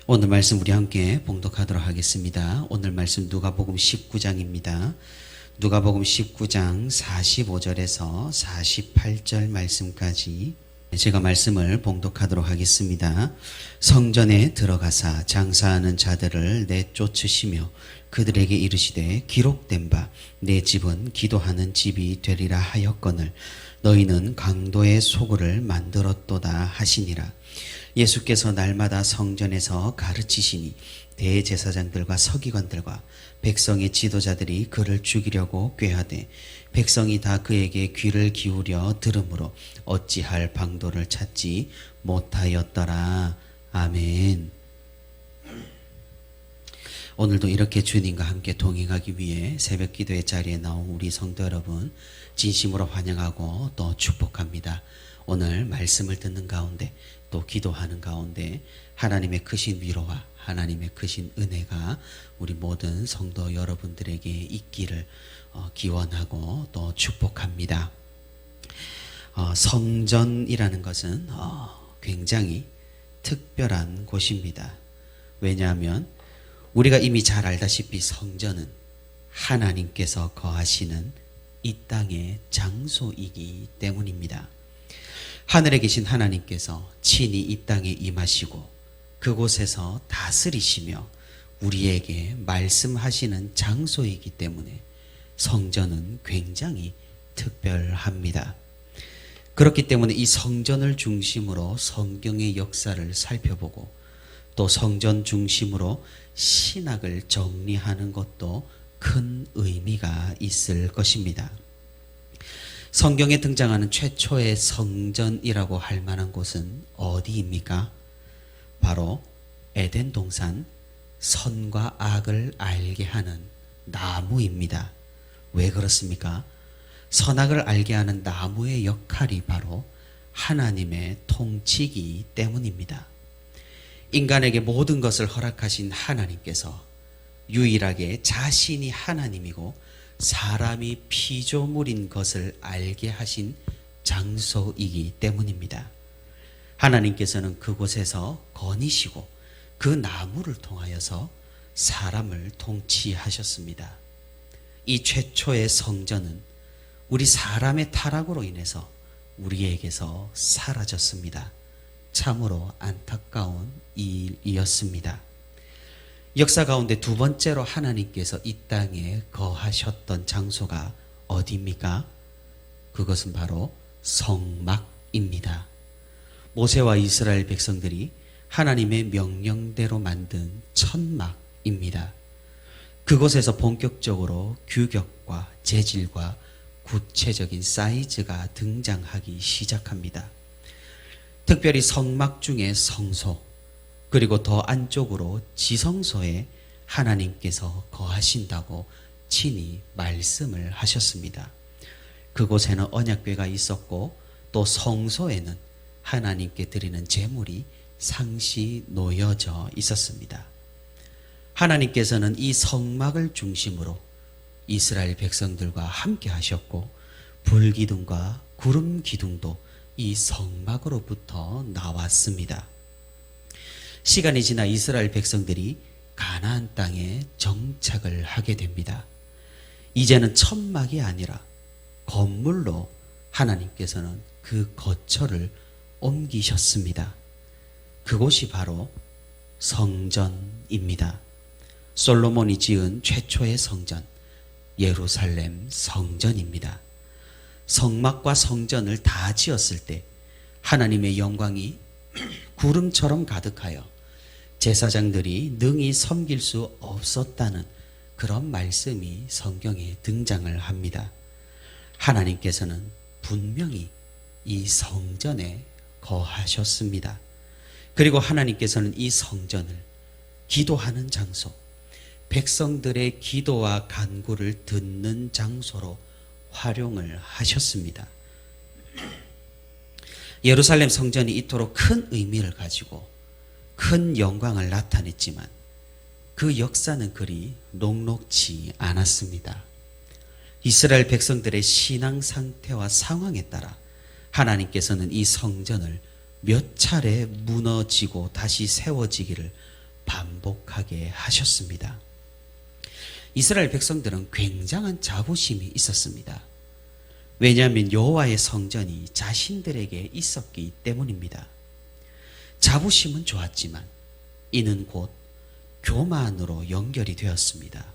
오늘 말씀 우리 함께 봉독하도록 하겠습니다. 오늘 말씀 누가복음 19장입니다. 누가복음 19장 45절에서 48절 말씀까지 제가 말씀을 봉독하도록 하겠습니다. 성전에 들어가사 장사하는 자들을 내쫓으시며 그들에게 이르시되 기록된 바 내 집은 기도하는 집이 되리라 하였거늘 너희는 강도의 소굴을 만들었도다 하시니라. 예수께서 날마다 성전에서 가르치시니 대제사장들과 서기관들과 백성의 지도자들이 그를 죽이려고 꾀하되 백성이 다 그에게 귀를 기울여 들으므로 어찌할 방도를 찾지 못하였더라. 아멘. 오늘도 이렇게 주님과 함께 동행하기 위해 새벽 기도의 자리에 나온 우리 성도 여러분 진심으로 환영하고 또 축복합니다. 오늘 말씀을 듣는 가운데 또 기도하는 가운데 하나님의 크신 위로와 하나님의 크신 은혜가 우리 모든 성도 여러분들에게 있기를 기원하고 또 축복합니다. 성전이라는 것은 굉장히 특별한 곳입니다. 왜냐하면 우리가 이미 잘 알다시피 성전은 하나님께서 거하시는 이 땅의 장소이기 때문입니다. 하늘에 계신 하나님께서 친히 이 땅에 임하시고 그곳에서 다스리시며 우리에게 말씀하시는 장소이기 때문에 성전은 굉장히 특별합니다. 그렇기 때문에 이 성전을 중심으로 성경의 역사를 살펴보고 또 성전 중심으로 신학을 정리하는 것도 큰 의미가 있을 것입니다. 성경에 등장하는 최초의 성전이라고 할 만한 곳은 어디입니까? 바로 에덴 동산 선과 악을 알게 하는 나무입니다. 왜 그렇습니까? 선악을 알게 하는 나무의 역할이 바로 하나님의 통치이기 때문입니다. 인간에게 모든 것을 허락하신 하나님께서 유일하게 자신이 하나님이고 사람이 피조물인 것을 알게 하신 장소이기 때문입니다. 하나님께서는 그곳에서 거니시고 그 나무를 통하여서 사람을 통치하셨습니다. 이 최초의 성전은 우리 사람의 타락으로 인해서 우리에게서 사라졌습니다. 참으로 안타까운 일이었습니다. 역사 가운데 두 번째로 하나님께서 이 땅에 거하셨던 장소가 어디입니까? 그것은 바로 성막입니다. 모세와 이스라엘 백성들이 하나님의 명령대로 만든 천막입니다. 그곳에서 본격적으로 규격과 재질과 구체적인 사이즈가 등장하기 시작합니다. 특별히 성막 중에 성소 그리고 더 안쪽으로 지성소에 하나님께서 거하신다고 친히 말씀을 하셨습니다. 그곳에는 언약궤가 있었고 또 성소에는 하나님께 드리는 제물이 상시 놓여져 있었습니다. 하나님께서는 이 성막을 중심으로 이스라엘 백성들과 함께 하셨고 불기둥과 구름 기둥도 이 성막으로부터 나왔습니다. 시간이 지나 이스라엘 백성들이 가나안 땅에 정착을 하게 됩니다. 이제는 천막이 아니라 건물로 하나님께서는 그 거처를 옮기셨습니다. 그곳이 바로 성전입니다. 솔로몬이 지은 최초의 성전, 예루살렘 성전입니다. 성막과 성전을 다 지었을 때 하나님의 영광이 구름처럼 가득하여 제사장들이 능히 섬길 수 없었다는 그런 말씀이 성경에 등장을 합니다. 하나님께서는 분명히 이 성전에 거하셨습니다. 그리고 하나님께서는 이 성전을 기도하는 장소, 백성들의 기도와 간구를 듣는 장소로 활용을 하셨습니다. 예루살렘 성전이 이토록 큰 의미를 가지고 큰 영광을 나타냈지만 그 역사는 그리 녹록지 않았습니다. 이스라엘 백성들의 신앙 상태와 상황에 따라 하나님께서는 이 성전을 몇 차례 무너지고 다시 세워지기를 반복하게 하셨습니다. 이스라엘 백성들은 굉장한 자부심이 있었습니다. 왜냐하면 여호와의 성전이 자신들에게 있었기 때문입니다. 자부심은 좋았지만 이는 곧 교만으로 연결이 되었습니다.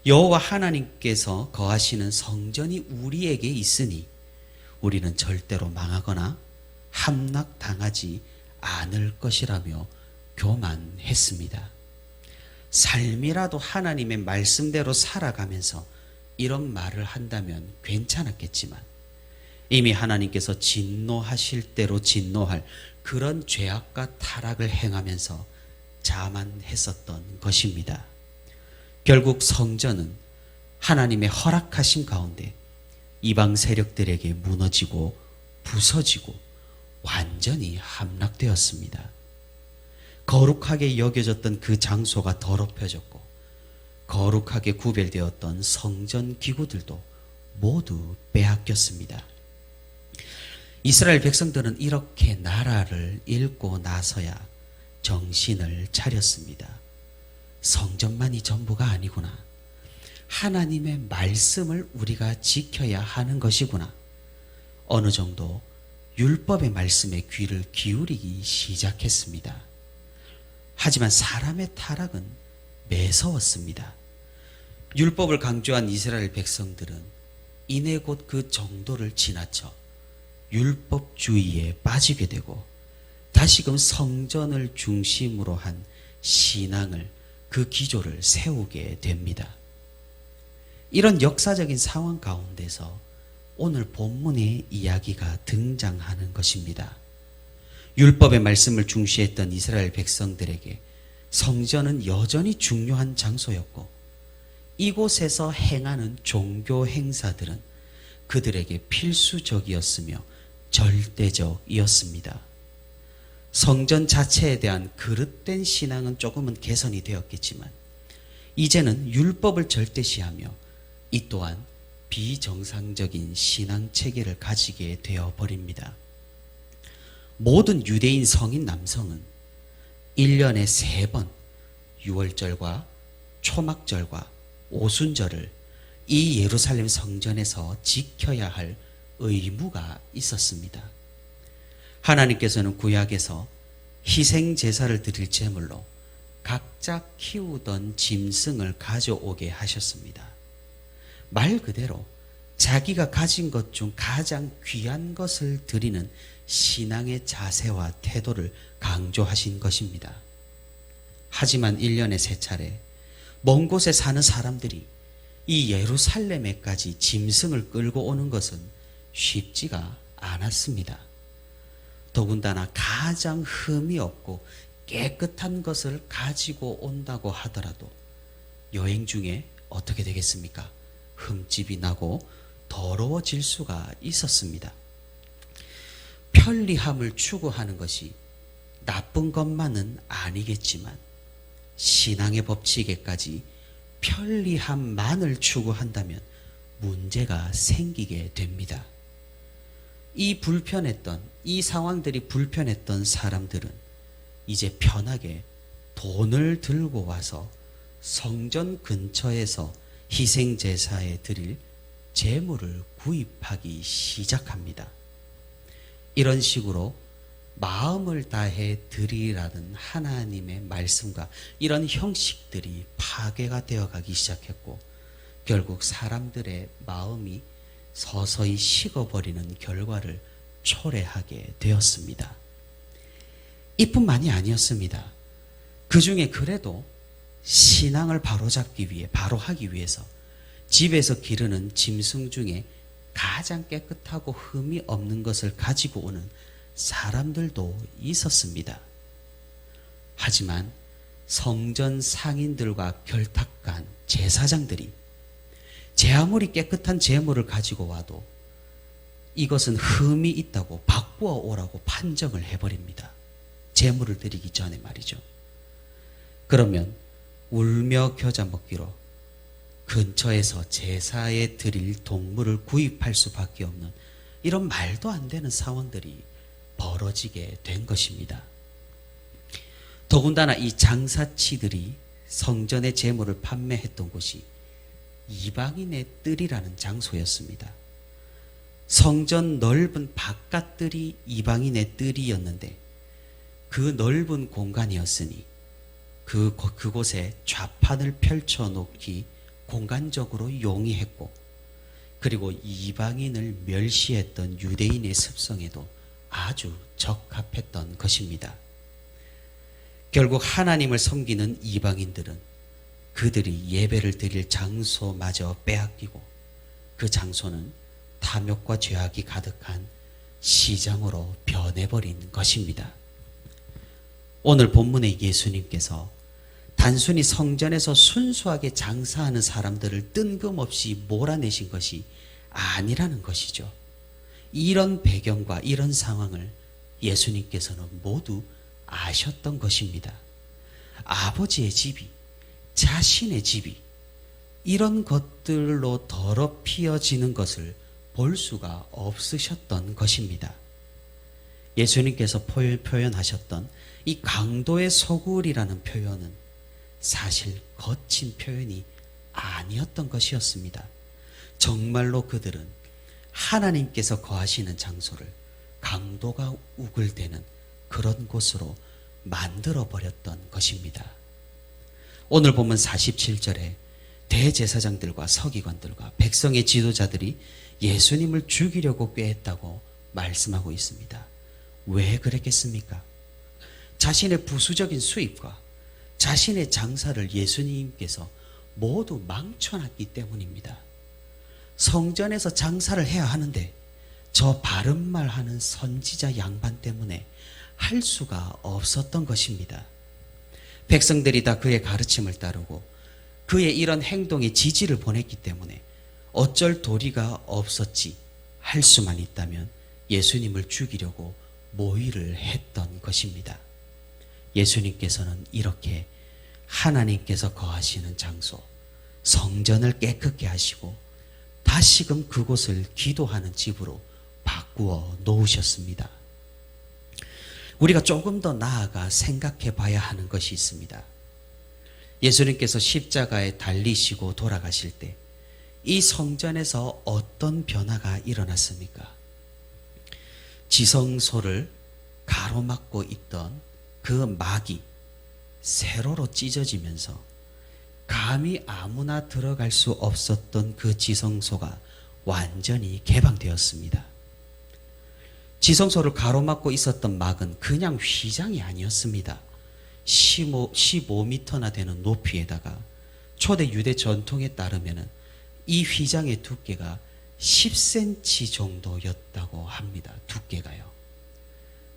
여호와 하나님께서 거하시는 성전이 우리에게 있으니 우리는 절대로 망하거나 함락당하지 않을 것이라며 교만했습니다. 삶이라도 하나님의 말씀대로 살아가면서 이런 말을 한다면 괜찮았겠지만 이미 하나님께서 진노하실 대로 진노할 그런 죄악과 타락을 행하면서 자만했었던 것입니다. 결국 성전은 하나님의 허락하심 가운데 이방 세력들에게 무너지고 부서지고 완전히 함락되었습니다. 거룩하게 여겨졌던 그 장소가 더럽혀졌고 거룩하게 구별되었던 성전 기구들도 모두 빼앗겼습니다. 이스라엘 백성들은 이렇게 나라를 잃고 나서야 정신을 차렸습니다. 성전만이 전부가 아니구나. 하나님의 말씀을 우리가 지켜야 하는 것이구나. 어느 정도 율법의 말씀에 귀를 기울이기 시작했습니다. 하지만 사람의 타락은 매서웠습니다. 율법을 강조한 이스라엘 백성들은 이내 곧 그 정도를 지나쳐 율법주의에 빠지게 되고 다시금 성전을 중심으로 한 신앙을 그 기조를 세우게 됩니다. 이런 역사적인 상황 가운데서 오늘 본문의 이야기가 등장하는 것입니다. 율법의 말씀을 중시했던 이스라엘 백성들에게 성전은 여전히 중요한 장소였고 이곳에서 행하는 종교 행사들은 그들에게 필수적이었으며 절대적이었습니다. 성전 자체에 대한 그릇된 신앙은 조금은 개선이 되었겠지만 이제는 율법을 절대시하며 이 또한 비정상적인 신앙 체계를 가지게 되어버립니다. 모든 유대인 성인 남성은 1년에 3번 유월절과 초막절과 오순절을 이 예루살렘 성전에서 지켜야 할 의무가 있었습니다. 하나님께서는 구약에서 희생 제사를 드릴 제물로 각자 키우던 짐승을 가져오게 하셨습니다. 말 그대로 자기가 가진 것 중 가장 귀한 것을 드리는 신앙의 자세와 태도를 강조하신 것입니다. 하지만 1년에 3차례 먼 곳에 사는 사람들이 이 예루살렘에까지 짐승을 끌고 오는 것은 쉽지가 않았습니다. 더군다나 가장 흠이 없고 깨끗한 것을 가지고 온다고 하더라도 여행 중에 어떻게 되겠습니까? 흠집이 나고 더러워질 수가 있었습니다. 편리함을 추구하는 것이 나쁜 것만은 아니겠지만 신앙의 법칙에까지 편리함만을 추구한다면 문제가 생기게 됩니다. 이 상황들이 불편했던 사람들은 이제 편하게 돈을 들고 와서 성전 근처에서 희생제사에 드릴 제물을 구입하기 시작합니다. 이런 식으로 마음을 다해 드리라는 하나님의 말씀과 이런 형식들이 파괴가 되어가기 시작했고 결국 사람들의 마음이 서서히 식어버리는 결과를 초래하게 되었습니다. 이뿐만이 아니었습니다. 그 중에 그래도 신앙을 바로 하기 위해서 집에서 기르는 짐승 중에 가장 깨끗하고 흠이 없는 것을 가지고 오는 사람들도 있었습니다. 하지만 성전 상인들과 결탁한 제사장들이 제 아무리 깨끗한 제물을 가지고 와도 이것은 흠이 있다고 바꾸어 오라고 판정을 해버립니다. 제물을 드리기 전에 말이죠. 그러면 울며 겨자 먹기로 근처에서 제사에 드릴 동물을 구입할 수밖에 없는 이런 말도 안 되는 상황들이 벌어지게 된 것입니다. 더군다나 이 장사치들이 성전의 제물을 판매했던 곳이 이방인의 뜰이라는 장소였습니다. 성전 넓은 바깥뜰이 이방인의 뜰이었는데 그 넓은 공간이었으니 그곳에 좌판을 펼쳐놓기 공간적으로 용이했고, 그리고 이방인을 멸시했던 유대인의 습성에도 아주 적합했던 것입니다. 결국 하나님을 섬기는 이방인들은 그들이 예배를 드릴 장소마저 빼앗기고 그 장소는 탐욕과 죄악이 가득한 시장으로 변해버린 것입니다. 오늘 본문의 예수님께서 단순히 성전에서 순수하게 장사하는 사람들을 뜬금없이 몰아내신 것이 아니라는 것이죠. 이런 배경과 이런 상황을 예수님께서는 모두 아셨던 것입니다. 아버지의 집이, 자신의 집이 이런 것들로 더럽혀지는 것을 볼 수가 없으셨던 것입니다. 예수님께서 표현하셨던 이 강도의 소굴이라는 표현은 사실 거친 표현이 아니었던 것이었습니다. 정말로 그들은 하나님께서 거하시는 장소를 강도가 우글대는 그런 곳으로 만들어버렸던 것입니다. 오늘 보면 47절에 대제사장들과 서기관들과 백성의 지도자들이 예수님을 죽이려고 꾀했다고 말씀하고 있습니다. 왜 그랬겠습니까? 자신의 부수적인 수입과 자신의 장사를 예수님께서 모두 망쳐놨기 때문입니다. 성전에서 장사를 해야 하는데 저 바른 말 하는 선지자 양반 때문에 할 수가 없었던 것입니다. 백성들이 다 그의 가르침을 따르고 그의 이런 행동에 지지를 보냈기 때문에 어쩔 도리가 없었지, 할 수만 있다면 예수님을 죽이려고 모의를 했던 것입니다. 예수님께서는 이렇게 하나님께서 거하시는 장소, 성전을 깨끗게 하시고 다시금 그곳을 기도하는 집으로 바꾸어 놓으셨습니다. 우리가 조금 더 나아가 생각해 봐야 하는 것이 있습니다. 예수님께서 십자가에 달리시고 돌아가실 때 이 성전에서 어떤 변화가 일어났습니까? 지성소를 가로막고 있던 그 막이 세로로 찢어지면서 감히 아무나 들어갈 수 없었던 그 지성소가 완전히 개방되었습니다. 지성소를 가로막고 있었던 막은 그냥 휘장이 아니었습니다. 15m나 되는 높이에다가 초대 유대 전통에 따르면 이 휘장의 두께가 10cm 정도였다고 합니다. 두께가요.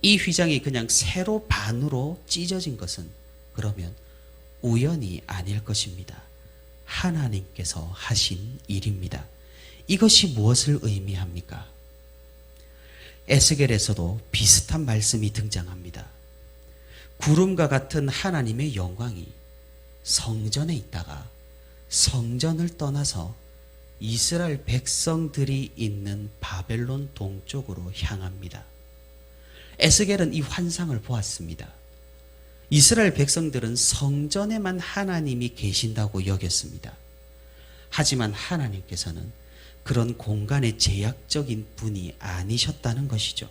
이 휘장이 그냥 세로 반으로 찢어진 것은 그러면 우연이 아닐 것입니다. 하나님께서 하신 일입니다. 이것이 무엇을 의미합니까? 에스겔에서도 비슷한 말씀이 등장합니다. 구름과 같은 하나님의 영광이 성전에 있다가 성전을 떠나서 이스라엘 백성들이 있는 바벨론 동쪽으로 향합니다. 에스겔은 이 환상을 보았습니다. 이스라엘 백성들은 성전에만 하나님이 계신다고 여겼습니다. 하지만 하나님께서는 그런 공간의 제약적인 분이 아니셨다는 것이죠.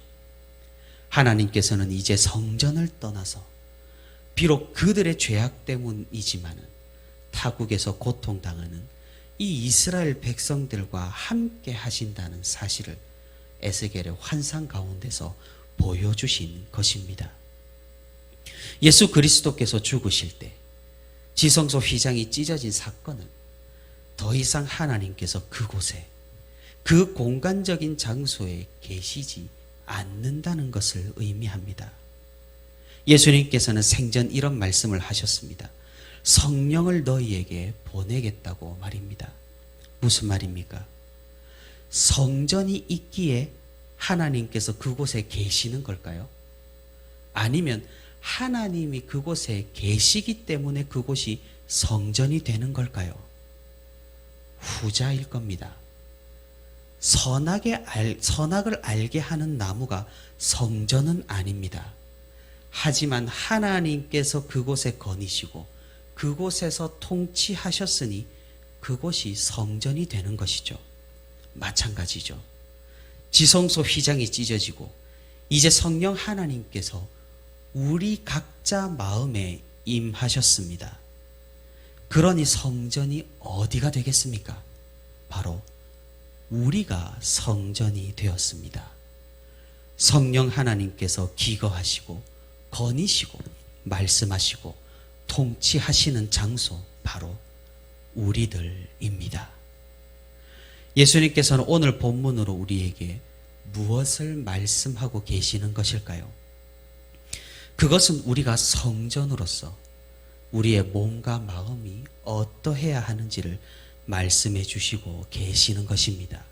하나님께서는 이제 성전을 떠나서 비록 그들의 죄악 때문이지만 타국에서 고통당하는 이 이스라엘 백성들과 함께 하신다는 사실을 에스겔의 환상 가운데서 보여주신 것입니다. 예수 그리스도께서 죽으실 때 지성소 휘장이 찢어진 사건은 더 이상 하나님께서 그곳에 그 공간적인 장소에 계시지 않는다는 것을 의미합니다. 예수님께서는 생전 이런 말씀을 하셨습니다. 성령을 너희에게 보내겠다고 말입니다. 무슨 말입니까? 성전이 있기에 하나님께서 그곳에 계시는 걸까요? 아니면 하나님이 그곳에 계시기 때문에 그곳이 성전이 되는 걸까요? 후자일 겁니다. 선악을 알게 하는 나무가 성전은 아닙니다. 하지만 하나님께서 그곳에 거니시고 그곳에서 통치하셨으니 그곳이 성전이 되는 것이죠. 마찬가지죠. 지성소 휘장이 찢어지고 이제 성령 하나님께서 우리 각자 마음에 임하셨습니다. 그러니 성전이 어디가 되겠습니까? 바로 우리가 성전이 되었습니다. 성령 하나님께서 기거하시고 거니시고 말씀하시고 통치하시는 장소 바로 우리들입니다. 예수님께서는 오늘 본문으로 우리에게 무엇을 말씀하고 계시는 것일까요? 그것은 우리가 성전으로서 우리의 몸과 마음이 어떠해야 하는지를 말씀해 주시고 계시는 것입니다.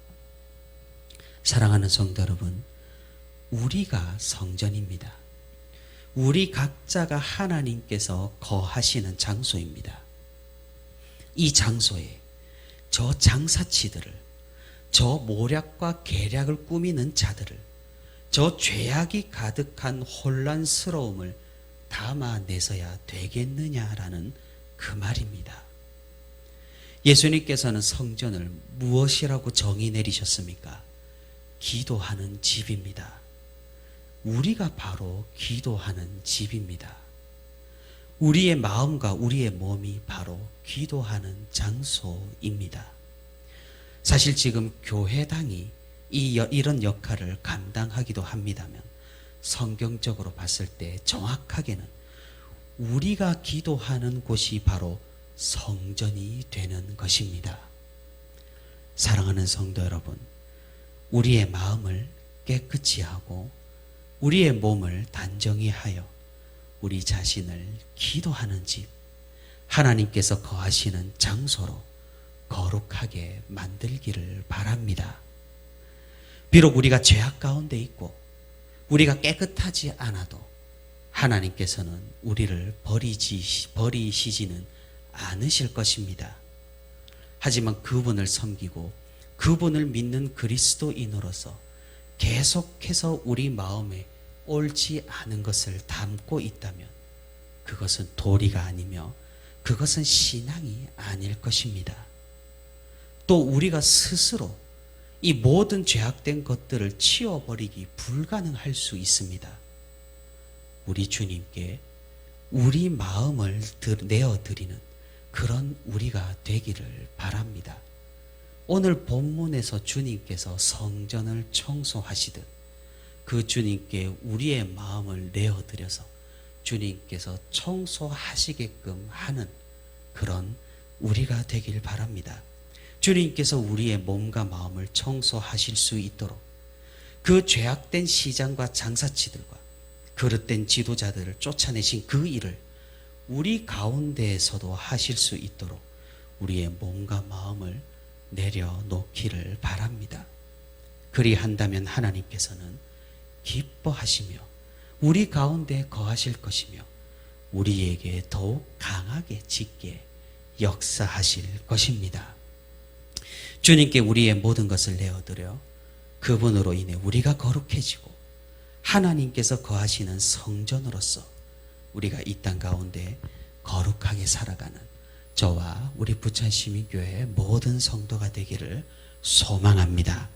사랑하는 성도 여러분, 우리가 성전입니다. 우리 각자가 하나님께서 거하시는 장소입니다. 이 장소에 저 장사치들을, 저 모략과 계략을 꾸미는 자들을, 저 죄악이 가득한 혼란스러움을 담아내서야 되겠느냐라는 그 말입니다. 예수님께서는 성전을 무엇이라고 정의 내리셨습니까? 기도하는 집입니다. 우리가 바로 기도하는 집입니다. 우리의 마음과 우리의 몸이 바로 기도하는 장소입니다. 사실 지금 교회당이 이런 역할을 감당하기도 합니다만 성경적으로 봤을 때 정확하게는 우리가 기도하는 곳이 바로 성전이 되는 것입니다. 사랑하는 성도 여러분, 우리의 마음을 깨끗이 하고 우리의 몸을 단정히 하여 우리 자신을 기도하는 집, 하나님께서 거하시는 장소로 거룩하게 만들기를 바랍니다. 비록 우리가 죄악 가운데 있고 우리가 깨끗하지 않아도 하나님께서는 우리를 버리시지는 않으실 것입니다. 하지만 그분을 섬기고 그분을 믿는 그리스도인으로서 계속해서 우리 마음에 옳지 않은 것을 담고 있다면 그것은 도리가 아니며 그것은 신앙이 아닐 것입니다. 또 우리가 스스로 이 모든 죄악된 것들을 치워버리기 불가능할 수 있습니다. 우리 주님께 우리 마음을 내어드리는 그런 우리가 되기를 바랍니다. 오늘 본문에서 주님께서 성전을 청소하시듯 그 주님께 우리의 마음을 내어드려서 주님께서 청소하시게끔 하는 그런 우리가 되길 바랍니다. 주님께서 우리의 몸과 마음을 청소하실 수 있도록 그 죄악된 시장과 장사치들과 그릇된 지도자들을 쫓아내신 그 일을 우리 가운데에서도 하실 수 있도록 우리의 몸과 마음을 내려놓기를 바랍니다. 그리한다면 하나님께서는 기뻐하시며 우리 가운데 거하실 것이며 우리에게 더욱 강하게 짙게 역사하실 것입니다. 주님께 우리의 모든 것을 내어드려 그분으로 인해 우리가 거룩해지고 하나님께서 거하시는 성전으로서 우리가 이 땅 가운데 거룩하게 살아가는 저와 우리 부천시민교회의 모든 성도가 되기를 소망합니다.